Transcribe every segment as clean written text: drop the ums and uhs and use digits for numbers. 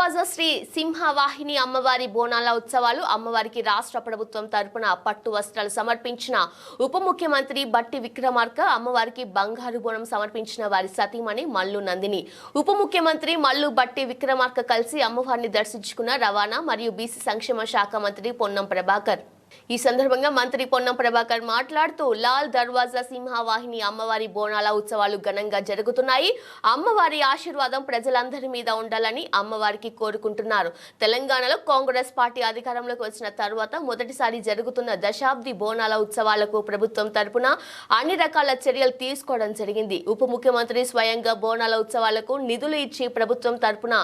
దర్వాజా శ్రీ సింహవాహిని అమ్మవారి బోనాల ఉత్సవాలు అమ్మవారికి రాష్ట్ర ప్రభుత్వం తరపున పట్టు వస్త్రాలు సమర్పించిన ఉప ముఖ్యమంత్రి బట్టి విక్రమార్క అమ్మవారికి బంగారు బోనం సమర్పించిన వారి సతీమణి మల్లు నందిని ఉప ముఖ్యమంత్రి మల్లు బట్టి విక్రమార్క కలిసి అమ్మవారిని దర్శించుకున్న రవాణా మరియు బీసీ సంక్షేమ శాఖ మంత్రి పొన్నం ప్రభాకర్ ఈ సందర్భంగా మంత్రి పొన్నం ప్రభాకర్ మాట్లాడుతూ లాల్ దర్వాజా సింహవాహిని అమ్మవారి బోనాల ఉత్సవాలు ఘనంగా జరుగుతున్నాయి. అమ్మవారి ఆశీర్వాదం ప్రజలందరి మీద ఉండాలని అమ్మవారికి కోరుకుంటున్నారు. తెలంగాణలో కాంగ్రెస్ పార్టీ అధికారంలోకి వచ్చిన తర్వాత మొదటిసారి జరుగుతున్న దశాబ్ది బోనాల ఉత్సవాలకు ప్రభుత్వం తరపున అన్ని రకాల చర్యలు తీసుకోవడం జరిగింది. ఉప ముఖ్యమంత్రి స్వయంగా బోనాల ఉత్సవాలకు నిధులు ఇచ్చి ప్రభుత్వం తరపున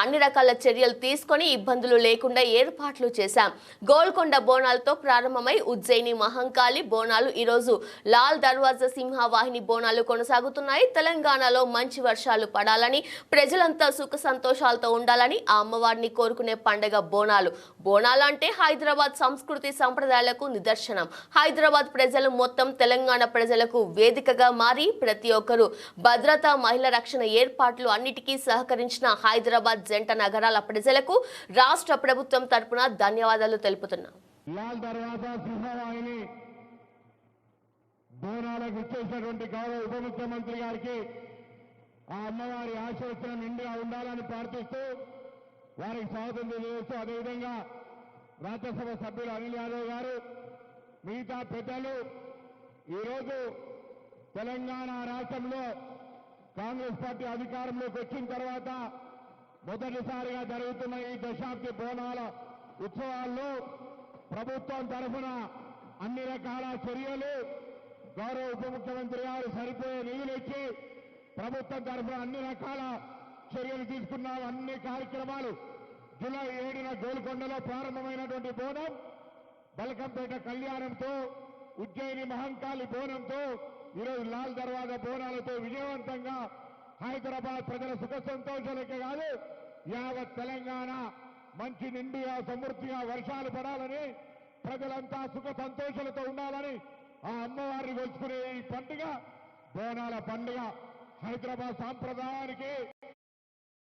అన్ని రకాల చర్యలు తీసుకొని ఇబ్బందులు లేకుండా ఏర్పాట్లు చేశాం. గోల్కొండ బోనాలతో ప్రారంభమై ఉజ్జయిని మహంకాళి బోనాలు ఈరోజు లాల్ దర్వాజా సింహవాహిని బోనాలు కొనసాగుతున్నాయి. తెలంగాణలో మంచి వర్షాలు పడాలని ప్రజలంతా సుఖ సంతోషాలతో ఉండాలని ఆ అమ్మవారిని కోరుకునే పండుగ బోనాలు. బోనాలు అంటే హైదరాబాద్ సంస్కృతి సంప్రదాయాలకు నిదర్శనం. హైదరాబాద్ ప్రజలు మొత్తం తెలంగాణ ప్రజలకు వేదికగా మారి ప్రతి ఒక్కరూ భద్రత మహిళ రక్షణ ఏర్పాట్లు అన్నిటికీ సహకరించిన హైదరాబాద్ జంట నగరాల ప్రజలకు రాష్ట్ర ప్రభుత్వం తరపున ధన్యవాదాలు తెలుపుతున్నాం. లాల్ దర్వాజా సింహవాహిని బోనాలకు ఇచ్చేసినటువంటి గౌరవ ఉప ముఖ్యమంత్రి గారికి ఆ అమ్మవారి ఆశీర్వచనం నిండుగా ఉండాలని ప్రార్థిస్తూ వారికి స్వాగతం తెలియజేస్తూ అదేవిధంగా రాజ్యసభ సభ్యులు అనిల్ యాదవ్ గారు మిగతా పెద్దలు ఈరోజు తెలంగాణ రాష్ట్రంలో కాంగ్రెస్ పార్టీ అధికారంలోకి వచ్చిన తర్వాత మొదటిసారిగా జరుగుతున్న ఈ దశాబ్ది బోనాల ఉత్సవాల్లో ప్రభుత్వం తరఫున అన్ని రకాల చర్యలు గౌరవ ఉప ముఖ్యమంత్రి గారు సరిపోయే నిధులు ఇచ్చి ప్రభుత్వం తరఫున అన్ని రకాల చర్యలు తీసుకున్నాం. అన్ని కార్యక్రమాలు జూలై 7న గోల్కొండలో ప్రారంభమైనటువంటి బోనం బల్కంపేట కళ్యాణంతో ఉజ్జయిని మహంకాళి బోనంతో ఈరోజు లాల్ దర్వాజా బోనాలతో విజయవంతంగా హైదరాబాద్ ప్రజల సుఖ సంతోషాలకే కాదు యావత్ తెలంగాణ మంచి నిండుగా సమృద్ధిగా వర్షాలు పడాలని ప్రజలంతా సుఖ సంతోషాలతో ఉండాలని ఆ అమ్మవారిని కొలుచుకునే ఈ పండుగ బోనాల పండుగ హైదరాబాద్ సాంప్రదాయానికి